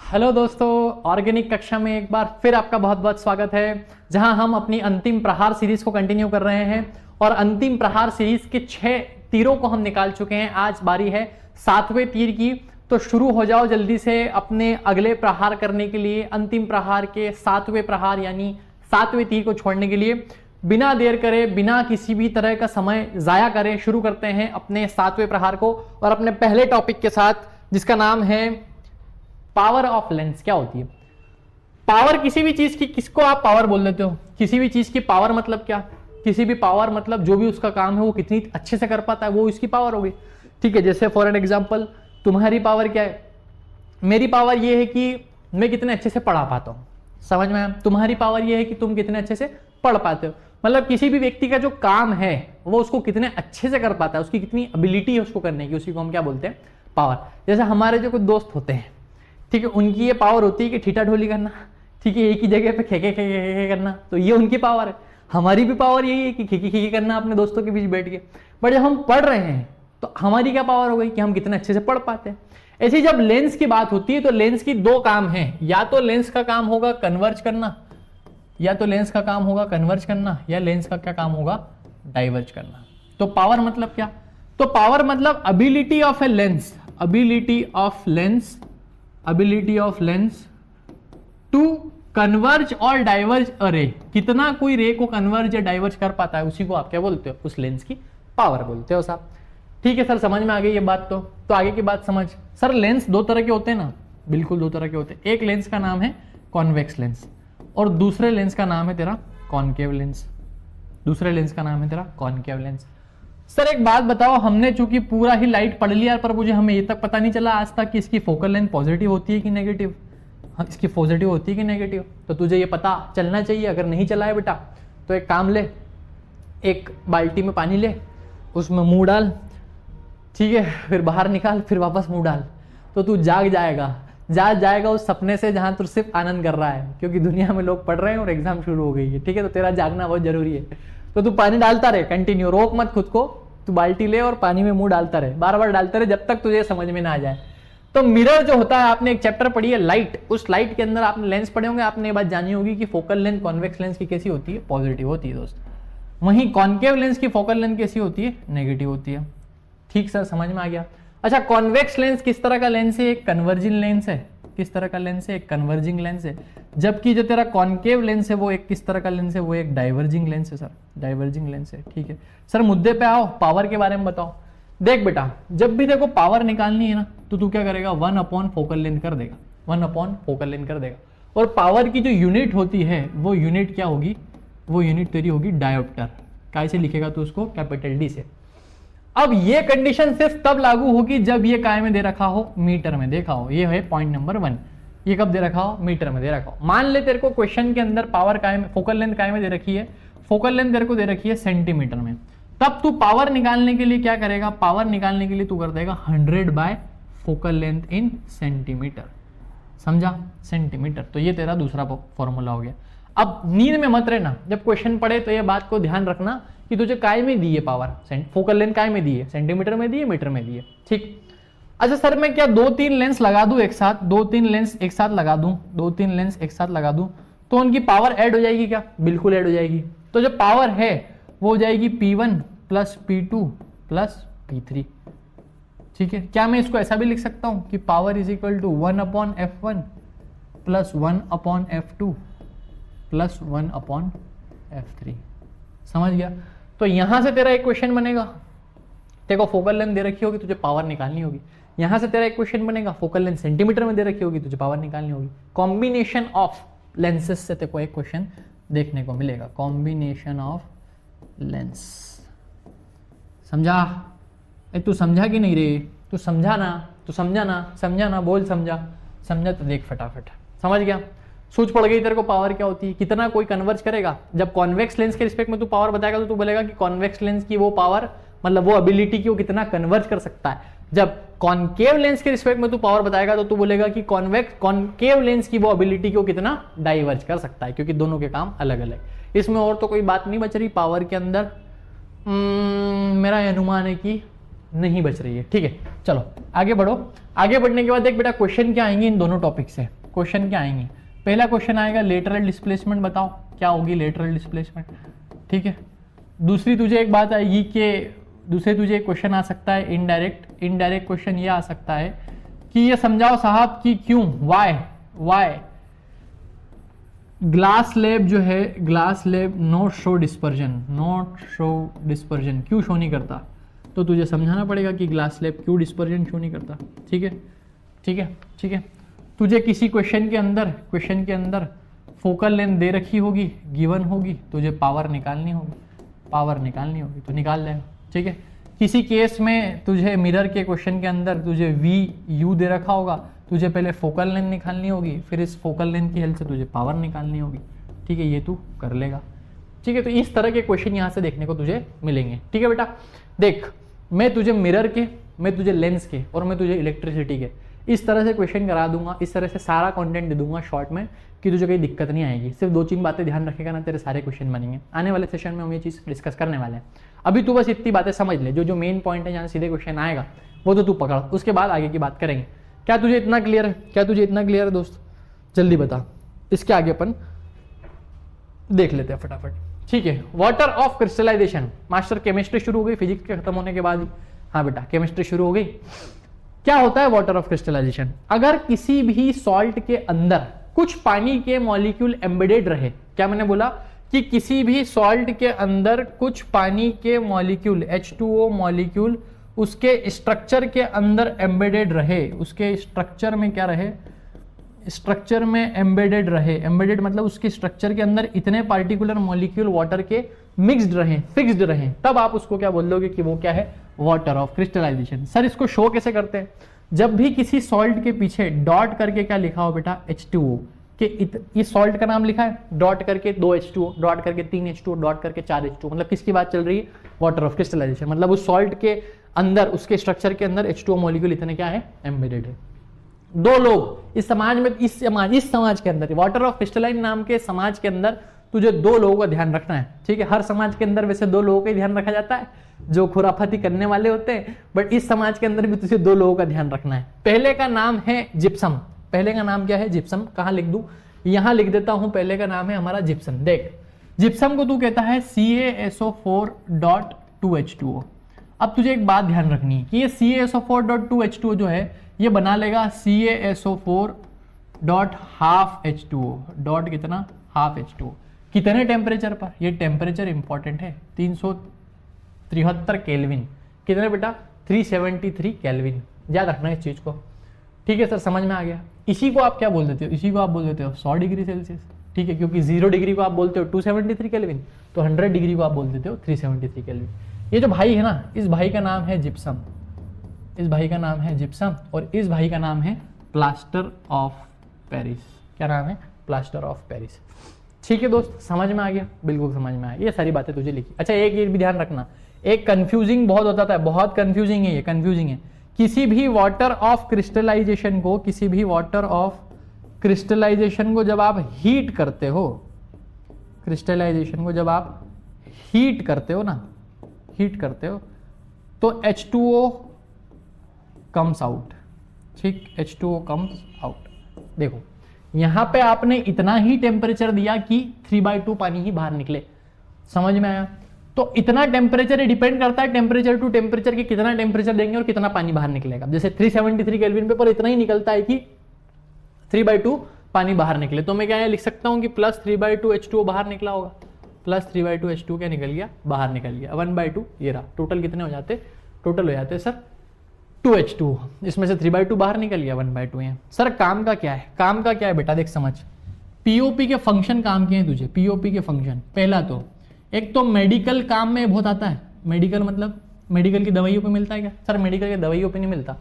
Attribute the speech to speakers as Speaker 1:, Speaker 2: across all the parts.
Speaker 1: Hello दोस्तों, organic कक्षा में एक बार फिर आपका बहुत बहुत स्वागत है, जहां हम अपनी अंतिम प्रहार सीरीज को कंटिन्यू कर रहे हैं और अंतिम प्रहार सीरीज के 6 तीरों को हम निकाल चुके हैं। आज बारी है 7वें तीर की, तो शुरू हो जाओ जल्दी से अपने अगले प्रहार करने के लिए। अंतिम प्रहार के 7वें प्रहार यानी 7वें तीर को छोड़ने के लिए बिना देर करे, बिना किसी भी तरह का समय जाया करे शुरू करते हैं अपने 7वें प्रहार को और अपने पहले टॉपिक के साथ, जिसका नाम है पावर ऑफ लेंस। क्या होती है पावर? किसी भी चीज की, किसको आप पावर बोल देते हो? किसी भी चीज की पावर मतलब क्या? किसी भी पावर मतलब जो भी उसका काम है वो कितनी अच्छे से कर पाता है, वो इसकी पावर होगी। ठीक है, जैसे फॉर एन एग्जांपल तुम्हारी पावर क्या है? मेरी पावर ये है कि मैं कितने अच्छे से पढ़ा पाता हूं, समझ में आया? तुम्हारी पावर ये है कि तुम कितने अच्छे से पढ़ पाते हो। मतलब किसी भी व्यक्ति का जो काम है वो उसको कितने अच्छे से कर पाता है, उसकी कितनी एबिलिटी है उसको करने की, उसी को हम क्या बोलते हैं? पावर। जैसे हमारे जो कुछ दोस्त होते हैं, ठीक है, उनकी ये पावर होती है कि ठीठा ढोली करना, ठीक है, एक ही जगह पे खेके खेके करना, तो ये उनकी पावर है। हमारी भी पावर यही है कि खेके खेके करना अपने दोस्तों के बीच बैठ के। बट जब हम पढ़ रहे हैं तो हमारी क्या पावर हो गई कि हम कितने अच्छे से पढ़ पाते हैं। ऐसे जब लेंस की बात होती है तो लेंस की 2 काम है, या तो लेंस का काम होगा कन्वर्ज करना, या तो लेंस का काम होगा कन्वर्ज करना, या लेंस का क्या काम होगा? डाइवर्ज करना। तो पावर मतलब क्या? तो पावर मतलब ability of a lens, ability of lens to converge और डाइवर्ज अ रे। कितना कोई रे को कन्वर्ज या डाइवर्ज कर पाता है, उसी को आप क्या बोलते हो? उस लेंस की पावर बोलते हो साहब। ठीक है सर, समझ में आ गई ये बात? तो आगे की बात समझ। सर लेंस 2 तरह के होते हैं ना? बिल्कुल 2 तरह के होते हैं। एक लेंस का नाम है कॉन्वेक्स लेंस और दूसरे लेंस का नाम है तेरा कॉनकेव लेंस। दूसरे लेंस का नाम है तेरा कॉनकेव लेंस। सर एक बात बताओ, हमने चूंकि पूरा ही लाइट पढ़ लिया पर मुझे हमें ये तक पता नहीं चला आज तक कि इसकी फोकल लेंथ पॉजिटिव होती है कि नेगेटिव। हाँ, इसकी पॉजिटिव होती है कि नेगेटिव? तो तुझे ये पता चलना चाहिए। अगर नहीं चला है बेटा तो एक काम ले, एक बाल्टी में पानी ले, उसमें मुंह डाल, ठीक है, फिर बाहर निकाल, फिर वापस मुंह डाल, तो तू जाग जाएगा उस सपने से जहां तू सिर्फ आनंद कर रहा है, क्योंकि दुनिया में लोग पढ़ रहे हैं और एग्जाम शुरू हो गई है। ठीक है, तो तेरा जागना बहुत जरूरी है। तो तू पानी डालता रहे कंटिन्यू, रोक मत खुद को। तू बाल्टी ले और पानी में मुंह डालता रहे, बार बार डालता रहे जब तक तुझे समझ में ना आ जाए। तो मिरर जो होता है, आपने एक चैप्टर पढ़ी है लाइट, उस लाइट के अंदर आपने लेंस पढ़े होंगे, आपने ये बात जानी होगी कि फोकल लेंथ कॉन्वेक्स लेंस की कैसी होती है? पॉजिटिव होती है दोस्त। वहीं कॉनकेव लेंस की फोकल लेंथ कैसी होती है? नेगेटिव होती है। ठीक सर, समझ में आ गया। अच्छा, कॉन्वेक्स लेंस किस तरह का लेंस है? एक कन्वर्जिंग लेंस है। किस तरह का लेंस है? एक कन्वर्जिंग लेंस है। जबकि जो तेरा कॉनकेव लेंस है वो एक किस तरह का लेंस है? वो एक डाइवर्जिंग लेंस है सर, डाइवर्जिंग लेंस है। ठीक है सर, मुद्दे पे आओ, पावर के बारे में बताओ। देख बेटा, जब भी देखो पावर निकालनी है ना, तो तू क्या करेगा? 1/4 फोकल लेंथ कर देगा, 1/4 फोकल लेंथ कर देगा। और पावर की जो यूनिट होती है वो यूनिट क्या होगी? वो यूनिट तेरी होगी डायोप्टर। कैसे लिखेगा तू उसको? कैपिटल डी से। अब ये कंडीशन सिर्फ तब लागू होगी जब ये काय में दे रखा हो? मीटर में देखा हो। ये है पॉइंट नंबर 1। ये कब दे रखा हो? मीटर में दे रखा हो। मान ले तेरे को क्वेश्चन के अंदर पावर काय में, फोकल लेंथ काय में दे रखी है? फोकल लेंथ तेरे को दे रखी है सेंटीमीटर में। तब तू पावर निकालने के लिए क्या करेगा? पावर निकालने के लिए तू कर देगा 100 bye focal length in centimetre. समझा? सेंटीमीटर। तो ये तेरा दूसरा फॉर्मूला हो गया। अब नींद में मत रहना, जब क्वेश्चन पढ़े तो ये बात को ध्यान रखना कि तुझे काय में दी है पावर, फोकल लेंथ काय में दी है? सेंटीमीटर में दी है, मीटर में दी है। ठीक। अच्छा सर, मैं क्या 2-3 लेंस लगा दूं एक साथ? 2-3 लेंस एक साथ लगा दूं, 2-3 लेंस एक साथ लगा दूं तो उनकी पावर ऐड हो जाएगी क्या? बिल्कुल ऐड हो जाएगी। तो जो पावर है वो हो जाएगी P1 plus P2 plus P3। ठीक है, क्या मैं इसको ऐसा भी लिख सकता हूं कि power is equal to 1/F1 plus 1/F2 plus 1/F3। समझ गया? तो यहां से तेरा एक क्वेश्चन बनेगा, देखो फोकल लेंथ दे रखी होगी, तुझे पावर निकालनी होगी। यहां से तेरा एक क्वेश्चन बनेगा, फोकल लेंथ सेंटीमीटर में दे रखी होगी, तुझे पावर निकालनी होगी। कॉम्बिनेशन ऑफ लेंसेस से तेरे को एक क्वेश्चन देखने को मिलेगा, कॉम्बिनेशन ऑफ लेंस। समझा? तू समझा कि नहीं रे? तू समझा ना, बोल समझा तो देख फटाफट। समझ गया? सूझ पड़ गई तेरे को पावर क्या होती है? कितना कोई कन्वर्ज करेगा? जब कॉन्वेक्स लेंस के रिस्पेक्ट में तू पावर बताएगा तो तू बोलेगा कि कॉन्वेक्स लेंस की वो पावर, मतलब वो एबिलिटी की वो कितना कन्वर्ज कर सकता है। जब कॉनकेव लेंस के रिस्पेक्ट में तू पावर बताएगा तो तू बोलेगा कि कॉनकेव लेंस की वो एबिलिटी को कितना डाइवर्ज कर सकता है, क्योंकि दोनों के काम अलग अलग। इसमें और तो कोई बात नहीं बच रही पावर के अंदर। मेरा अनुमान है कि नहीं बच रही है। ठीक है, चलो आगे बढ़ो। आगे बढ़ने के बाद देख बेटा क्वेश्चन क्या आएंगे इन दोनों टॉपिक से। क्वेश्चन क्या आएंगे। पहला क्वेश्चन आएगा लेटरल डिस्प्लेसमेंट, बताओ क्या होगी लेटरल डिस्प्लेसमेंट, ठीक है। दूसरी तुझे एक बात आएगी कि दूसरे तुझे एक क्वेश्चन आ सकता है इनडायरेक्ट क्वेश्चन ये आ सकता है कि ये समझाओ साहब कि क्यों, वाई ग्लास स्लैब जो है, glass slab not show dispersion क्यों शो नहीं करता। तो तुझे समझाना पड़ेगा कि ग्लास स्लैब क्यों डिस्पर्जन शो नहीं करता, ठीक है ठीक है ठीक है। तुझे किसी क्वेश्चन के अंदर फोकल लेंथ दे रखी होगी, गिवन होगी, तुझे पावर निकालनी होगी तो निकाल लेगा, ठीक है। किसी केस में तुझे मिरर के क्वेश्चन के अंदर तुझे वी यू दे रखा होगा, तुझे पहले फोकल लेंथ निकालनी होगी, फिर इस फोकल लेंथ की हेल्प से तुझे पावर निकालनी होगी, ठीक है। ये तू कर लेगा, ठीक है। तो इस तरह के क्वेश्चन यहाँ से देखने को तुझे मिलेंगे, ठीक है बेटा। देख, मैं तुझे मिरर के, मैं तुझे लेंस के और मैं तुझे इलेक्ट्रिसिटी के इस तरह से क्वेश्चन करा दूंगा, इस तरह से सारा कंटेंट दे दूंगा शॉर्ट में कि तुझे कोई दिक्कत नहीं आएगी। सिर्फ 2-3 बातें ध्यान रखेगा ना, तेरे सारे क्वेश्चन बनेंगे। आने वाले सेशन में हम ये चीज़ डिस्कस करने वाले हैं। अभी तू बस इतनी बातें समझ ले, जो मेन पॉइंट है, जहाँ सीधे क्वेश्चन आएगा वो तो तू पकड़, उसके बाद आगे की बात करेंगे। क्या तुझे इतना क्लियर है दोस्त? जल्दी बता, इसके आगे अपन देख लेते हैं फटाफट, ठीक है। Water of crystallisation, master chemistry शुरू हो गई फिजिक्स के खत्म होने के बाद ही। हाँ बेटा, केमिस्ट्री शुरू हो गई। क्या होता है वाटर ऑफ क्रिस्टलाइजेशन? अगर किसी भी सॉल्ट के अंदर कुछ पानी के मॉलिक्यूल एम्बेडेड रहे, क्या मैंने बोला कि किसी भी सॉल्ट के अंदर कुछ पानी के मॉलिक्यूल H2O मॉलिक्यूल उसके स्ट्रक्चर के अंदर एम्बेडेड रहे, उसके स्ट्रक्चर में क्या रहे, स्ट्रक्चर में एम्बेडेड रहे, एम्बेडेड मतलब उसके स्ट्रक्चर के अंदर इतने पार्टिकुलर मॉलिक्यूल वाटर के मिक्स्ड रहे, फिक्स्ड रहे, तब आप उसको क्या बोल दोगे कि वो क्या है, वाटर ऑफ क्रिस्टलाइजेशन। सर इसको शो कैसे करते हैं? जब भी किसी सॉल्ट के पीछे डॉट करके क्या लिखा हो बेटा, H2O, कि इस सॉल्ट का नाम लिखा है, डॉट करके 2 H2O, डॉट करके 3 H2O, डॉट करके 4 H2O, मतलब किसकी बात चल रही है, वाटर ऑफ क्रिस्टलाइजेशन। मतलब उस सॉल्ट के अंदर, उसके स्ट्रक्चर के अंदर H2O मॉलिक्यूल इतने क्या है, एम्बेडेड है। 2 लोग इस समाज में, इस समाज के अंदर, वाटर ऑफ क्रिस्टलाइन नाम के समाज के अंदर तुझे 2 लोगों का ध्यान रखना है, ठीक है। हर समाज के अंदर वैसे 2 लोगों का ध्यान रखा जाता है जो खुराफाती करने वाले होते हैं, बट इस समाज के अंदर भी तुझे 2 लोगों का ध्यान रखना है। पहले का नाम है जिप्सम, पहले का नाम क्या है, जिप्सम। कहां लिख दूं, यहां लिख देता हूं, पहले का नाम है हमारा जिप्सम। देख, जिप्सम को तू कहता है CaSO4.2H2O। अब तुझे एक बात ध्यान रखनी है कि ये CaSO4.2H2O जो है ये बना लेगा CaSO4.12H2O, डॉट कितना, हाफ H2O। कितने टेम्परेचर पर? ये टेम्परेचर इंपॉर्टेंट है, 373 केल्विन। कितने बेटा, 373 केल्विन। याद रखना इस चीज को, ठीक है सर, समझ में आ गया। इसी को आप क्या बोल देते हो, इसी को आप बोल देते हो 100 डिग्री सेल्सियस, ठीक है, क्योंकि 0 डिग्री को आप बोलते हो 273 केल्विन, तो 100 डिग्री को आप बोल देते हो 373 केल्विन। ये जो भाई है ना, इस भाई का नाम है जिप्सम, इस भाई का नाम है जिप्सम, और इस भाई का नाम है प्लास्टर ऑफ पेरिस। क्या नाम है, प्लास्टर ऑफ पेरिस। ठीक है दोस्त, समझ में आ गया, बिल्कुल समझ में आ गया, ये सारी बातें तुझे लिखी। अच्छा, एक ये भी ध्यान रखना, एक कंफ्यूजिंग बहुत होता था, बहुत कंफ्यूजिंग है, ये कंफ्यूजिंग है। किसी भी वाटर ऑफ क्रिस्टलाइजेशन को, किसी भी वाटर ऑफ क्रिस्टलाइजेशन को जब आप हीट करते हो, क्रिस्टलाइजेशन को जब आप हीट करते हो ना, हीट करते हो, तो H2O कम्स आउट, ठीक, H2O कम्स आउट। देखो यहां पे आपने इतना ही टेम्परेचर दिया कि 3/2 पानी ही बाहर निकले, समझ में आया? तो इतना टेम्परेचर डिपेंड करता है टेम्परेचर टू टेम्परेचर की, कितना टेम्परेचर देंगे और कितना पानी बाहर निकलेगा। जैसे 373 केल्विन पे पर इतना ही निकलता है कि 3/2 पानी बाहर निकले, तो मैं क्या लिख सकता हूं कि प्लस 3/2 H2O बाहर निकला होगा, प्लस 3/2 H2O क्या निकल गया, बाहर निकल गया। 1/2 ये रहा, टोटल कितने हो जाते, टोटल हो जाते सर 2H2O, इसमें से 3/2 बाहर निकल गया, 1/2 है। सर काम का क्या है, काम का क्या है बेटा, देख समझ, पीओपी के फंक्शन काम के हैं तुझे, पीओपी के फंक्शन। पहला तो एक तो मेडिकल काम में बहुत आता है, मेडिकल मतलब मेडिकल की दवाइयों पे मिलता है क्या? सर मेडिकल की दवाइयों पे नहीं मिलता।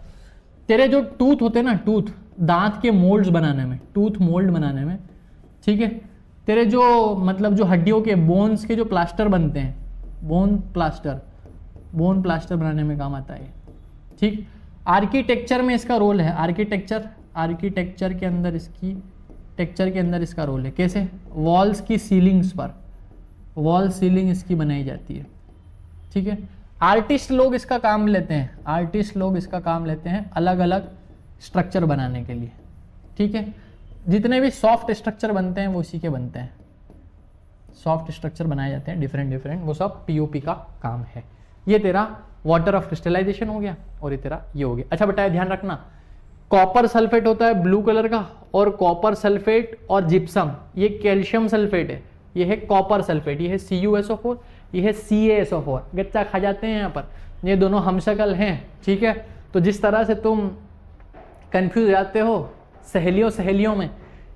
Speaker 1: तेरे जो टूथ होते हैं ना, टूथ, दांत के मोल्ड्स बनाने में, टूथ मोल्ड बनाने में, ठीक है, तेरे जो मतलब जो हड्डियों के बोन्स के जो प्लास्टर बनते हैं, बोन प्लास्टर बनाने में काम आता है, ठीक। आर्किटेक्चर में इसका रोल है, आर्किटेक्चर के अंदर इसकी, टेक्चर के अंदर इसका रोल है। कैसे? वॉल्स की सीलिंग्स पर, वॉल सीलिंग इसकी बनाई जाती है, ठीक है। आर्टिस्ट लोग इसका काम लेते हैं, आर्टिस्ट लोग इसका काम लेते हैं अलग अलग स्ट्रक्चर बनाने के लिए, ठीक है। जितने भी सॉफ्ट स्ट्रक्चर बनते हैं वो इसी के बनते हैं, सॉफ्ट स्ट्रक्चर बनाए जाते हैं डिफरेंट डिफरेंट, वो सब पीओपी का काम है। ये तेरा वाटर ऑफ क्रिस्टलाइजेशन हो गया और ये तेरा ये हो गया। अच्छा बेटा ध्यान रखना, कॉपर सल्फेट होता है ब्लू कलर का, और कॉपर सल्फेट और जिप्सम ये कैल्शियम सल्फेट है, ये है कॉपर सल्फेट, ये है CuSO4, ये है CaSO4, गच्चा खा जाते हैं यहाँ पर, ये दोनों हमशक्ल हैं, ठीक है। तो जिस तरह से तुम कंफ्यूज हो जाते हो सहेलियों में,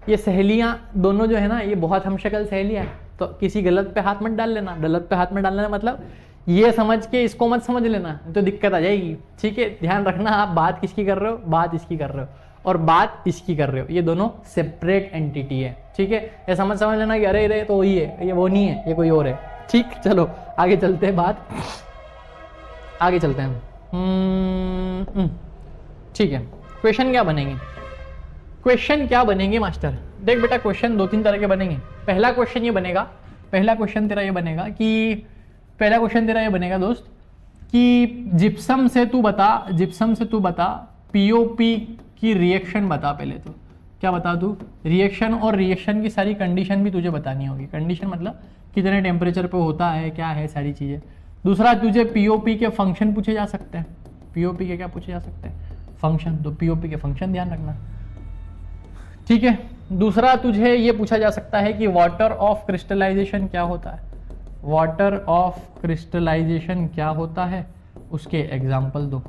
Speaker 1: ये सहेलियाँ दोनों जो है ना ये बहुत हमशक्ल सहेलियाँ हैं, तो किसी गलत पे हाथ मत डाल लेना। गलत पे हाथ में डालना मतलब ये समझ के इसको मत समझ लेना, तो दिक्कत आ जाएगी, ठीक है। ध्यान रखना आप बात किसकी कर रहे हो, बात इसकी कर रहे हो और बात इसकी कर रहे हो, ये दोनों सेपरेट एंटिटी है, ठीक है। ये समझ लेना कि अरे रे तो वही है, ये वो नहीं है, ये कोई और है, ठीक। चलो आगे चलते हैं, बात आगे चलते हैं। ठीक है, क्वेश्चन क्या बनेंगे, क्वेश्चन क्या बनेंगे मास्टर? देख बेटा क्वेश्चन 2-3 तरह के बनेंगे। पहला क्वेश्चन ये बनेगा, पहला क्वेश्चन तेरा ये बनेगा कि पहला क्वेश्चन तेरा ये बनेगा दोस्त कि जिप्सम से तू बता पीओपी की रिएक्शन बता। पहले तो क्या बता तू, रिएक्शन, और रिएक्शन की सारी कंडीशन भी तुझे बतानी होगी। कंडीशन मतलब कितने टेम्परेचर पे होता है, क्या है, सारी चीज़ें। दूसरा तुझे पीओपी के फंक्शन पूछे जा सकते हैं, पीओपी के क्या पूछे जा सकते हैं, फंक्शन। तो पीओपी के फंक्शन ध्यान रखना, ठीक है। दूसरा तुझे ये पूछा जा सकता है कि वाटर ऑफ क्रिस्टलाइजेशन क्या होता है, वाटर ऑफ क्रिस्टलाइजेशन क्या होता है, उसके एग्जाम्पल दो,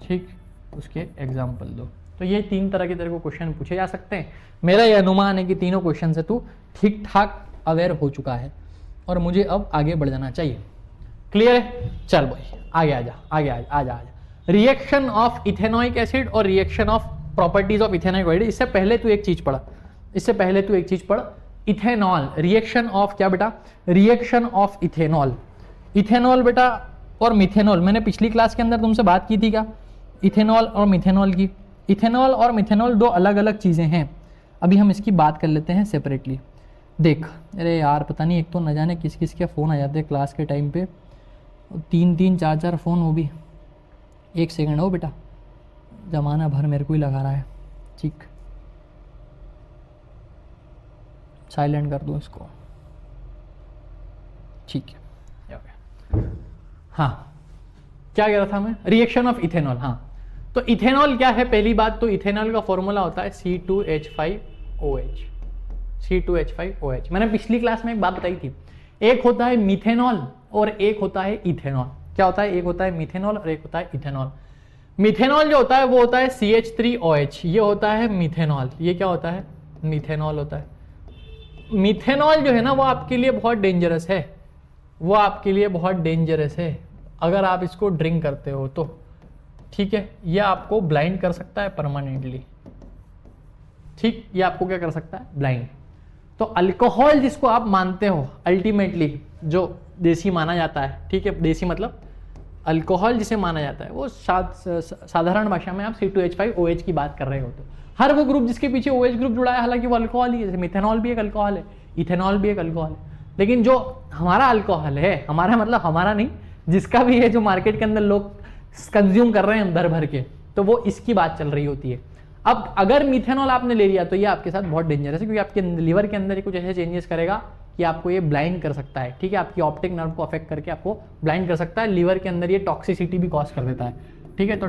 Speaker 1: ठीक, उसके एग्जाम्पल दो। तो ये 3 तरह के तेरे को क्वेश्चन पूछे जा सकते हैं। मेरा ये अनुमान है कि तीनों क्वेश्चन से तू ठीक ठाक अवेयर हो चुका है और मुझे अब आगे बढ़ जाना चाहिए। क्लियर है? चल भाई आगे आजा, आगे आजा, आजा आजा। रिएक्शन ऑफ इथेनॉइक एसिड और reaction of properties of ethanoic acid. इससे पहले तू एक चीज पढ़, इथेनॉल, रिएक्शन ऑफ क्या बेटा, रिएक्शन ऑफ इथेनॉल। इथेनॉल बेटा और मिथेनॉल, मैंने पिछली क्लास के अंदर तुमसे बात की थी क्या, इथेनॉल और मिथेनॉल की। इथेनॉल और मिथेनॉल 2 अलग अलग चीज़ें हैं। अभी हम इसकी बात कर लेते हैं सेपरेटली। देख, अरे यार पता नहीं, एक तो न जाने किस किस के फ़ोन आ जाते हैं क्लास के टाइम पे, 3-3 4-4 फ़ोन, वो भी। एक सेकंड हो बेटा, ज़माना भर मेरे को ही लगा रहा है, ठीक। साइलेंट कर दो इसको, ठीक है। हाँ, क्या कह रहा था मैं, रिएक्शन ऑफ इथेनॉल। हाँ, तो इथेनॉल क्या है, पहली बात तो इथेनॉल का फॉर्मूला होता है C2H5OH, C2H5OH। मैंने पिछली क्लास में एक बात बताई थी, एक होता है मिथेनॉल और एक होता है इथेनॉल। क्या होता है, एक होता है मिथेनॉल और एक होता है इथेनॉल। मिथेनॉल जो होता है वो होता है CH3OH, ये होता है मिथेनॉल। ये क्या होता है, मिथेनॉल होता है। मिथेनॉल जो है ना वो आपके लिए बहुत डेंजरस है, वो आपके लिए बहुत डेंजरस है अगर आप इसको ड्रिंक करते हो तो, ठीक है। ये आपको ब्लाइंड कर सकता है परमानेंटली, ठीक, ये आपको क्या कर सकता है, ब्लाइंड। तो अल्कोहल जिसको आप मानते हो अल्टीमेटली, जो देसी माना जाता है, ठीक है, देसी मतलब अल्कोहल जिसे माना जाता है, वो साधारण भाषा में आप C2H5OH की बात कर रहे हो। तो हर वो ग्रुप जिसके पीछे OH ग्रुप जुड़ा है, हालांकि वो अल्कोहल ही है, जैसे मिथेनॉल भी एक अल्कोहल है, इथेनॉल भी एक अल्कोहल है। लेकिन जो हमारा अल्कोहल है, हमारा मतलब हमारा नहीं, जिसका भी है, जो मार्केट के अंदर लोग कंज्यूम कर रहे हैं दर भर के, तो वो इसकी बात चल रही होती है। अब अगर मिथेनॉल आपने ले लिया तो ये आपके साथ बहुत डेंजरस है, क्योंकि आपके लिवर के अंदर कुछ ऐसे चेंजेस करेगा कि आपको ये ब्लाइंड कर सकता है, ठीक है। आपकी ऑप्टिक नर्व को अफेक्ट करके आपको ब्लाइंड कर सकता है। लिवर के अंदर ये टॉक्सिसिटी भी कॉज कर देता है, ठीक है। तो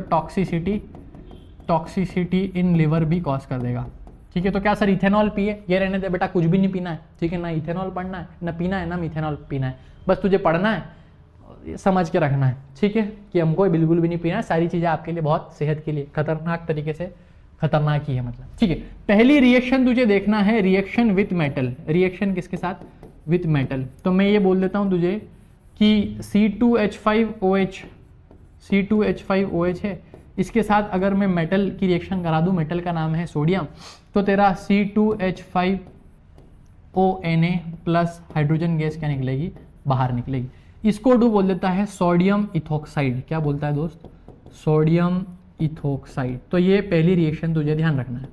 Speaker 1: टॉक्सिसिटी इन लिवर भी कॉज कर देगा, ठीक है। तो क्या सर इथेनॉल पिए, ये रहने दे बेटा, कुछ भी नहीं पीना है, ठीक है। ना इथेनॉल पढ़ना है, ना पीना है, ना मिथेनॉल पीना है, बस तुझे पढ़ना है, समझ के रखना है, ठीक है, कि हमको बिल्कुल भी नहीं पीना है। सारी चीज़ें आपके लिए बहुत सेहत के लिए खतरनाक तरीके से खतरनाक ही है, मतलब, ठीक है। पहली रिएक्शन तुझे देखना है, रिएक्शन विथ मेटल। रिएक्शन किसके साथ, विथ मेटल। तो मैं ये बोल देता हूँ तुझे कि C2H5OH है, इसके साथ अगर मैं मेटल की रिएक्शन करा दूँ, मेटल का नाम है सोडियम, तो तेरा C2H5ONa प्लस हाइड्रोजन गैस क्या निकलेगी, बाहर निकलेगी। इसको डू बोल देता है सोडियम इथोक्साइड। क्या बोलता है दोस्त, सोडियम इथोक्साइड। तो ये पहली रिएक्शन तुझे ध्यान रखना है,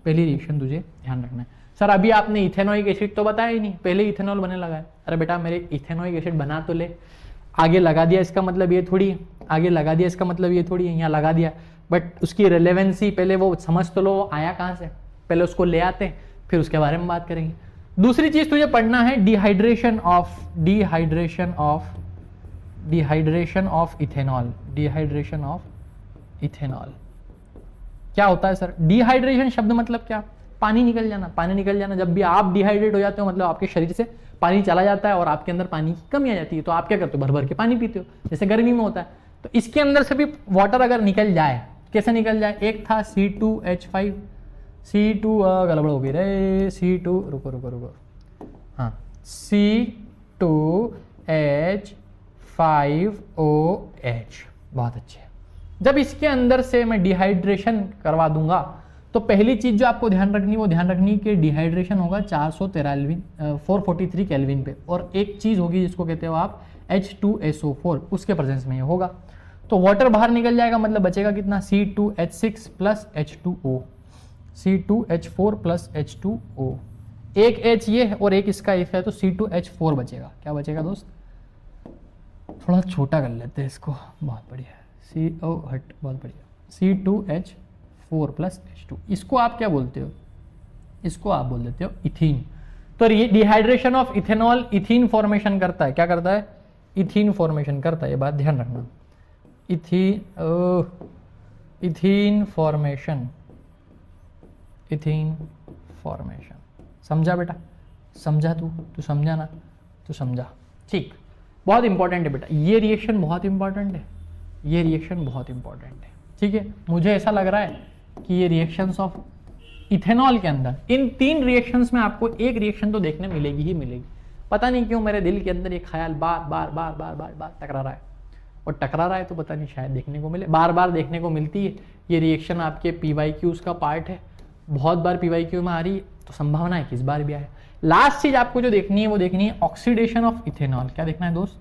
Speaker 1: पहली रिएक्शन तुझे ध्यान रखना है। सर अभी आपने इथेनॉइक एसिड तो बताया ही नहीं, पहले इथेनॉल बनने लगा है। अरे बेटा मेरे इथेनॉइक एसिड बना तो ले, आगे लगा दिया इसका मतलब ये थोड़ी, आगे लगा दिया इसका मतलब ये थोड़ी, यहाँ लगा दिया, बट उसकी रेलेवेंसी पहले वो समझ तो लो, आया कहाँ से, पहले उसको ले आते हैं, फिर उसके बारे में बात करेंगे। दूसरी चीज तुझे पढ़ना है dehydration of ethanol. Dehydration of ethanol क्या होता है सर? डिहाइड्रेशन शब्द मतलब क्या? पानी निकल जाना। पानी निकल जाना, जब भी आप डिहाइड्रेट हो जाते हो मतलब आपके शरीर से पानी चला जाता है और आपके अंदर पानी की कमी आ जाती है, तो आप क्या करते हो? भर भर के पानी पीते हो, जैसे गर्मी में होता है। तो इसके अंदर से भी वाटर अगर निकल जाए, कैसे निकल जाए? एक था C2H5, C2 गड़बड़ हो गई रे, C2 रुको, हाँ C2H5OH, बहुत अच्छे। जब इसके अंदर से मैं डिहाइड्रेशन करवा दूंगा तो पहली चीज जो आपको ध्यान रखनी कि डिहाइड्रेशन होगा 443 केल्विन पे, और एक चीज होगी जिसको कहते हो आप H2SO4, उसके प्रेजेंस में ये होगा। तो वाटर बाहर निकल जाएगा, मतलब बचेगा कितना? C2H6 plus H2O, C2H4 plus H2O। एक H ये है और एक इसका F है, तो C2H4 बचेगा। क्या बचेगा दोस्त? थोड़ा छोटा कर लेते हैं इसको, बहुत बढ़िया। बहुत बढ़िया। C2H4 प्लस H2, इसको आप क्या बोलते हो? इसको आप बोल देते हो इथीन। तो ये dehydration of ethanol ethene formation करता है। क्या करता है? इथीन फॉर्मेशन करता है, ये बात ध्यान रखना। इथीन फॉर्मेशन समझा बेटा? समझा? तू समझा ना? तू समझा, ठीक। बहुत इंपॉर्टेंट है बेटा, ये रिएक्शन बहुत इंपॉर्टेंट है, ये रिएक्शन बहुत इंपॉर्टेंट है, ठीक है। मुझे ऐसा लग रहा है कि ये रिएक्शंस ऑफ इथेनॉल के अंदर, इन 3 रिएक्शंस में आपको एक रिएक्शन तो देखने मिलेगी ही मिलेगी। पता नहीं क्यों मेरे दिल के अंदर ये ख्याल बार बार टकरा रहा है, और टकरा रहा है तो पता नहीं शायद देखने को मिले, बार बार देखने को मिलती है। ये रिएक्शन आपके PYQs का पार्ट है, बहुत बार PYQ में आ रही है, तो संभावना है कि इस बार भी आए। लास्ट चीज आपको जो देखनी है वो देखनी है ऑक्सीडेशन ऑफ इथेनॉल। क्या देखना है दोस्त?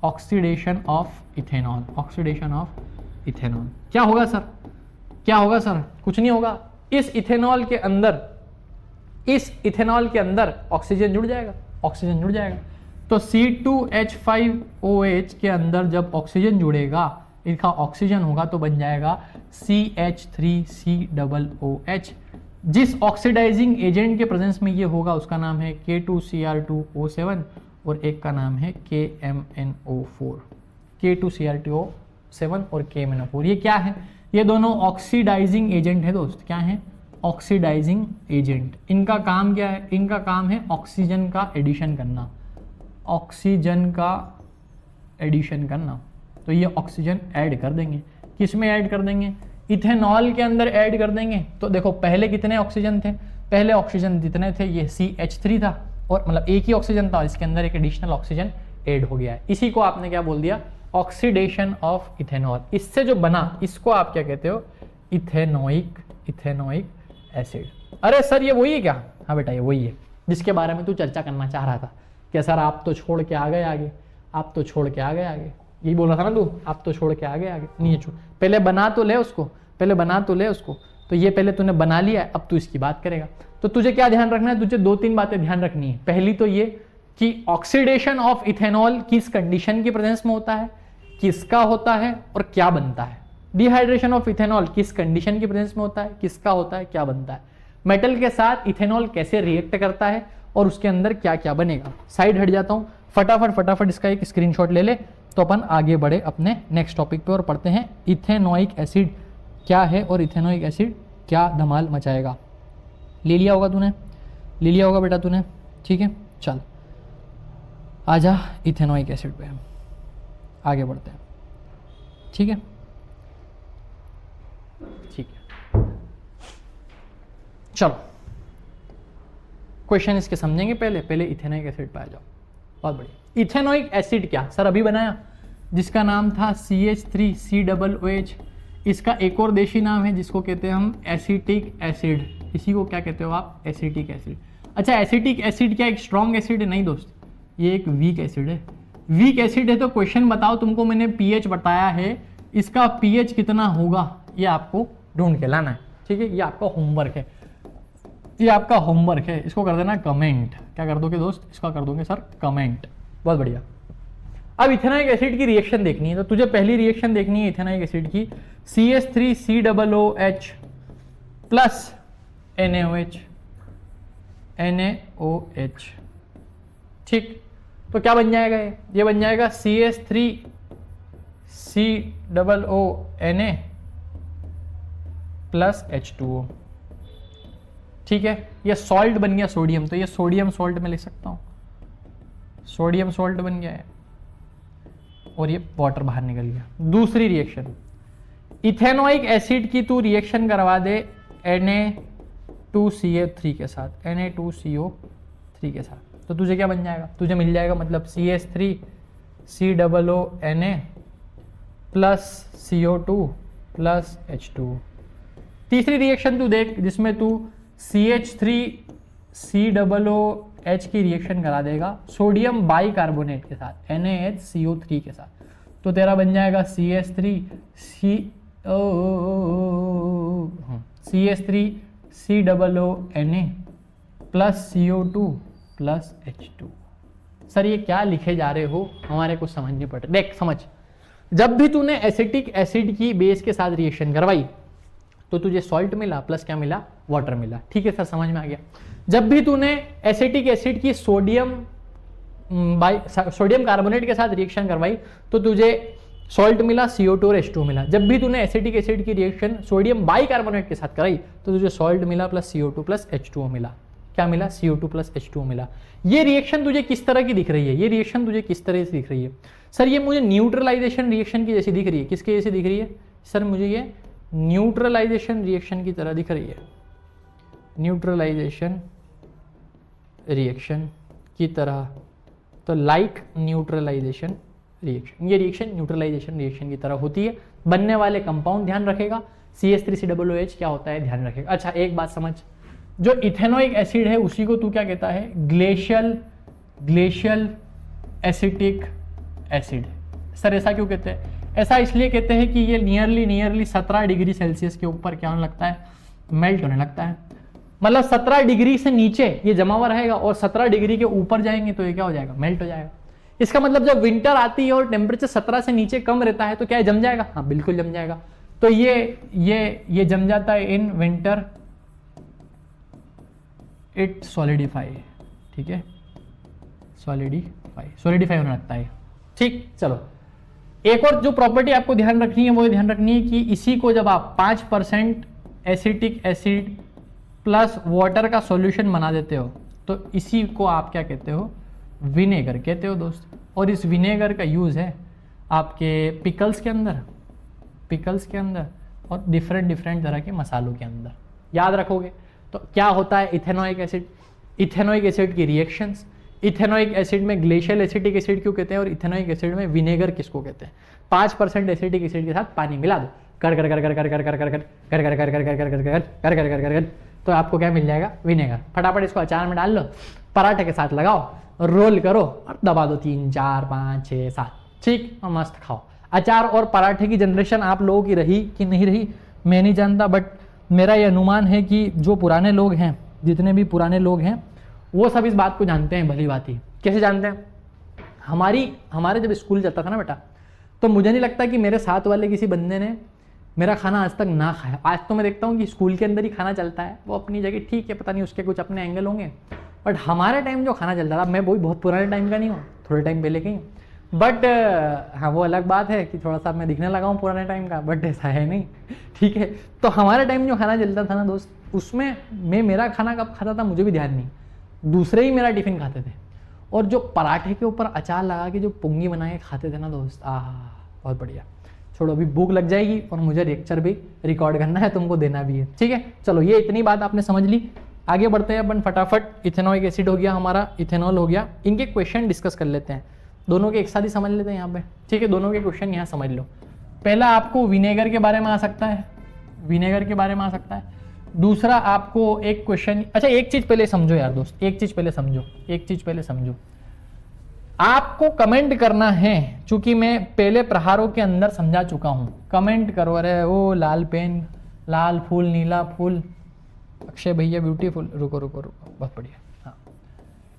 Speaker 1: Oxidation of ethanol. Oxidation of ethanol क्या होगा सर? क्या होगा सर? कुछ नहीं होगा। इस इथेनॉल के अंदर ऑक्सीजन जुड़ जाएगा, ऑक्सीजन जुड़ जाएगा। तो C2H5OH के अंदर जब ऑक्सीजन जुड़ेगा, इनका ऑक्सीजन होगा तो बन जाएगा CH3COOH। जिस ऑक्सीडाइजिंग एजेंट के प्रेजेंस में ये होगा उसका नाम है K2Cr2O7 और एक का नाम है KMNO4। K2Cr2O7 और KMNO4 ये क्या है? ये दोनों ऑक्सीडाइजिंग एजेंट है दोस्त। क्या है? Oxidising agent. इनका काम क्या है? इनका काम है ऑक्सीजन का एडिशन करना, ऑक्सीजन का एडिशन करना। तो ये ऑक्सीजन ऐड कर देंगे। किस में ऐड कर देंगे? इथेनॉल के अंदर ऐड कर देंगे। तो देखो पहले कितने ऑक्सीजन थे? पहले ऑक्सीजन जितने थे ये CH3 था, और मतलब एक ही ऑक्सीजन था, इसके अंदर एक एडिशनल ऑक्सीजन ऐड हो गया है। इसी को आपने क्या बोल दिया? Oxidation of ethanol. इससे जो बना इसको आप क्या कहते हो? Ethanoic acid. अरे सर ये वही है क्या? हाँ बेटा ये वही है जिसके बारे में तू चर्चा करना चाह रहा था। क्या सर आप तो छोड़ के आ गए आगे, आप तो छोड़ के आ गए आगे, यही बोल रहा था ना तू? आप तो छोड़ के आ गए आगे। नहीं छोड़, पहले बना तो ले उसको, पहले बना तो ले उसको। तो ये पहले तूने बना लिया है, अब तू इसकी बात करेगा। तो तुझे क्या ध्यान रखना है? तुझे 2-3 बातें ध्यान रखनी है। पहली तो ये कि ऑक्सीडेशन ऑफ इथेनॉल किस कंडीशन के प्रेजेंस में होता है, किसका होता है और क्या बनता है। डिहाइड्रेशन ऑफ इथेनॉल किस कंडीशन के प्रेजेंस में होता है, किसका होता है, क्या बनता है। मेटल के साथ इथेनॉल कैसे रिएक्ट करता है और उसके अंदर क्या क्या बनेगा। साइड हट जाता हूँ, फटाफट इसका एक स्क्रीनशॉट ले ले, तो अपन आगे बढ़े अपने नेक्स्ट टॉपिक पे और पढ़ते हैं इथेनोइक एसिड क्या है और इथेनोइक एसिड क्या धमाल मचाएगा। ले लिया होगा तूने, ले लिया होगा बेटा तूने, ठीक है। चल आजा इथेनोइक एसिड पे आगे बढ़ते हैं, ठीक है। ठीक है चलो क्वेश्चन इसके समझेंगे। पहले इथेनोइक एसिड पे आ जाओ। बहुत बढ़िया। इथेनोइक एसिड क्या सर अभी बनाया, जिसका नाम था CH3COOH। इसका एक और देशी नाम है जिसको कहते हैं हम एसिटिक एसिड। इसी को क्या कहते हो आप? Acetic acid. अच्छा एसिटिक एसिड क्या एक स्ट्रॉन्ग एसिड है? नहीं दोस्त, ये एक वीक एसिड है। वीक एसिड है तो क्वेश्चन बताओ, तुमको मैंने pH बताया है, इसका pH कितना होगा ये आपको ढूंढ के लाना है, ठीक है। ये आपका होमवर्क है, ये आपका होमवर्क है। इसको कर देना कमेंट। क्या कर दोगे दोस्त? इसका कर दोगे सर कमेंट। बहुत बढ़िया। अब इथेनोइक एसिड की रिएक्शन देखनी है, तो तुझे पहली रिएक्शन देखनी है इथेनोइक एसिड की। CH3COOH plus NaOH, NaOH। ठीक, तो क्या बन जाएगा ये बन जाएगा CH3 COO Na plus H2O। ठीक है, ये सॉल्ट बन गया सोडियम, तो ये सोडियम सॉल्ट में लिख सकता हूं, सोडियम सॉल्ट बन गया है और ये वाटर बाहर निकल गया। दूसरी रिएक्शन, इथेनोइक एसिड की तू रिएक्शन करवा दे Na2CO3 के साथ, Na2CO3 के साथ, तो तुझे क्या बन जाएगा, तुझे मिल जाएगा मतलब CH3 COONA plus CO2 plus H2O। तीसरी रिएक्शन तू देख जिसमें तू CH3 COOH की रिएक्शन करा देगा सोडियम बाइकार्बोनेट के साथ NaHCO3 के साथ, तो तेरा बन जाएगा CH3 COONA plus CO2 plus H2। Sir ये क्या लिखे जा रहे हो, हमारे को समझ नहीं पड़ रहा। देख समझ, जब भी तूने एसिटिक एसिड की बेस के साथ रिएक्शन करवाई तो तुझे सॉल्ट मिला प्लस क्या मिला, वाटर मिला। ठीक है सर, समझ में आ गया। जब भी तूने एसिटिक एसिड की सोडियम कार्बोनेट के साथ रिएक्शन करवाई तो तुझे सॉल्ट मिला, CO2 और H2 मिला। जब भी तूने एसिटिक एसिड की रिएक्शन सोडियम बाइकार्बोनेट के साथ कराई तो तुझे सॉल्ट मिला प्लस CO2 प्लस H2O मिला। क्या मिला, CO2 प्लस H2O मिला। ये रिएक्शन तुझे किस तरह की दिख रही है, ये रिएक्शन तुझे किस तरह से दिख रही है? सर ये मुझे न्यूट्रलाइजेशन रिएक्शन की जैसी दिख रही है। किसके जैसी दिख रही है सर? मुझे ये न्यूट्रलाइजेशन रिएक्शन की तरह दिख रही है, न्यूट्रलाइजेशन रिएक्शन की तरह। तो लाइक न्यूट्रलाइजेशन रिएक्शन, ये रिएक्शन न्यूट्रलाइजेशन रिएक्शन की तरह होती है। बनने वाले कंपाउंड ध्यान रखेगा, CH3COOH क्या होता है ध्यान रखेगा। अच्छा एक बात समझ, जो इथेनोइक एसिड है उसी को तू क्या कहता है, ग्लेशियल एसिटिक एसिड। सर ऐसा क्यों कहते हैं? ऐसा इसलिए कहते हैं कि ये नियरली 17 डिग्री सेल्सियस के ऊपर क्या होने लगता है, मेल्ट होने लगता है। मतलब 17 डिग्री से नीचे ये जमा हुआ रहेगा और 17 डिग्री के ऊपर जाएंगे तो ये क्या हो जाएगा, मेल्ट हो जाएगा। इसका मतलब जब विंटर आती है और टेम्परेचर 17 से नीचे कम रहता है तो क्या जम जाएगा? हाँ बिल्कुल जम जाएगा। तो ये जम जाता है इन विंटर, इट सॉलिडिफाई। ठीक है, सॉलिडिफाई होने लगता है। ठीक, चलो एक और जो प्रॉपर्टी आपको ध्यान रखनी है वो ध्यान रखनी है कि इसी को जब आप 5% एसिटिक एसिड प्लस वाटर का सॉल्यूशन बना देते हो तो इसी को आप क्या कहते हो, विनेगर कहते हो दोस्त। और इस विनेगर का यूज़ है आपके पिकल्स के अंदर और डिफरेंट तरह के मसालों के अंदर, याद रखोगे। तो क्या होता है इथेनोइक एसिड की रिएक्शंस। इथेनोइक एसिड में ग्लेशियल एसिटिक एसिड क्यों कहते हैं और इथेनोइक एसिड में विनेगर किसको कहते हैं? 5% एसिटिक एसिड के साथ पानी मिला दो, कर तो आपको क्या मिल जाएगा, विनेगर। फटाफट इसको अचार में डाल लो, पराठे के साथ लगाओ, रोल करो और दबा दो 3 4 5 6 7, ठीक, और मस्त खाओ। अचार और पराठे की जनरेशन आप लोगों की रही कि नहीं रही मैं नहीं जानता, बट मेरा ये अनुमान है कि जो पुराने लोग हैं, जितने भी पुराने लोग हैं वो सब इस बात को जानते हैं भली भांति। कैसे जानते हैं? हमारे जब स्कूल जाता था ना बेटा, तो मुझे नहीं लगता कि मेरे साथ वाले किसी बंदे ने मेरा खाना आज तक ना खाया। आज तो मैं देखता हूँ कि स्कूल के अंदर ही खाना चलता है, वो अपनी जगह ठीक है, पता नहीं उसके कुछ अपने एंगल होंगे, बट हमारे टाइम जो खाना चलता था, मैं वही बहुत पुराने टाइम का नहीं हूँ, थोड़े टाइम पहले का ही, बट हाँ वो अलग बात है कि थोड़ा सा मैं दिखने लगा हूँ पुराने टाइम का, बट ऐसा है नहीं, ठीक है। तो हमारे टाइम जो खाना चलता था ना दोस्त, उसमें मैं मेरा खाना कब खाता था मुझे भी ध्यान नहीं, दूसरे ही मेरा टिफिन खाते थे। और जो पराठे के ऊपर अचार लगा के जो पुंगी बना के खाते थे ना दोस्त, बहुत बढ़िया। छोड़ो, अभी भूख लग जाएगी और मुझे लेक्चर भी रिकॉर्ड करना है, तुमको देना भी है, ठीक है। चलो ये इतनी बात आपने समझ ली, आगे बढ़ते हैं अपन फटाफट। इथेनोइक एसिड हो गया हमारा, इथेनॉल हो गया, इनके क्वेश्चन डिस्कस कर लेते हैं, दोनों के एक साथ ही समझ लेते हैं यहाँ पे, ठीक है। दोनों के क्वेश्चन यहाँ समझ लो। पहला आपको विनेगर के बारे में आ सकता है, विनेगर के बारे में आ सकता है। दूसरा आपको एक क्वेश्चन, अच्छा एक चीज पहले समझो यार दोस्त, एक चीज पहले समझो, आपको कमेंट करना है, चूंकि मैं पहले प्रहारों के अंदर समझा चुका हूं। कमेंट करो, अरे वो लाल पेन, लाल फूल, नीला फूल, अक्षय भैया ब्यूटीफुल, रुको, बहुत बढ़िया। हाँ,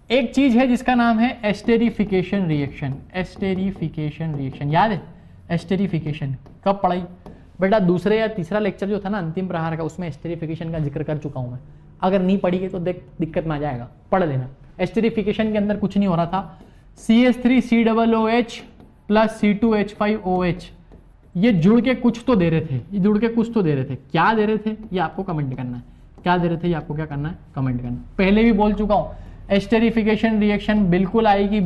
Speaker 1: एक चीज है जिसका नाम है एस्टेरिफिकेशन रिएक्शन। एस्टेरिफिकेशन रिएक्शन याद है? एस्टेरिफिकेशन कब पढ़ाई बेटा? दूसरे या तीसरा लेक्चर जो था ना अंतिम प्रहार का, उसमें एस्टेरिफिकेशन का जिक्र कर चुका हूं मैं। अगर नहीं पढ़ी तो देख दिक्कत में आ जाएगा, पढ़ लेना। एस्टरिफिकेशन के अंदर कुछ नहीं हो रहा था, CH3COOH प्लस C2H5OH ये जुड़ के कुछ तो दे रहे थे, ये जुड़ के कुछ तो दे रहे थे, क्या दे रहे थे ये आपको कमेंट करना है, क्या दे रहे थे ये आपको क्या करना है, कमेंट करना। पहले भी बोल चुका हूँ, एस्टरिफिकेशन रिएक्शन बिल्कुल आएगी,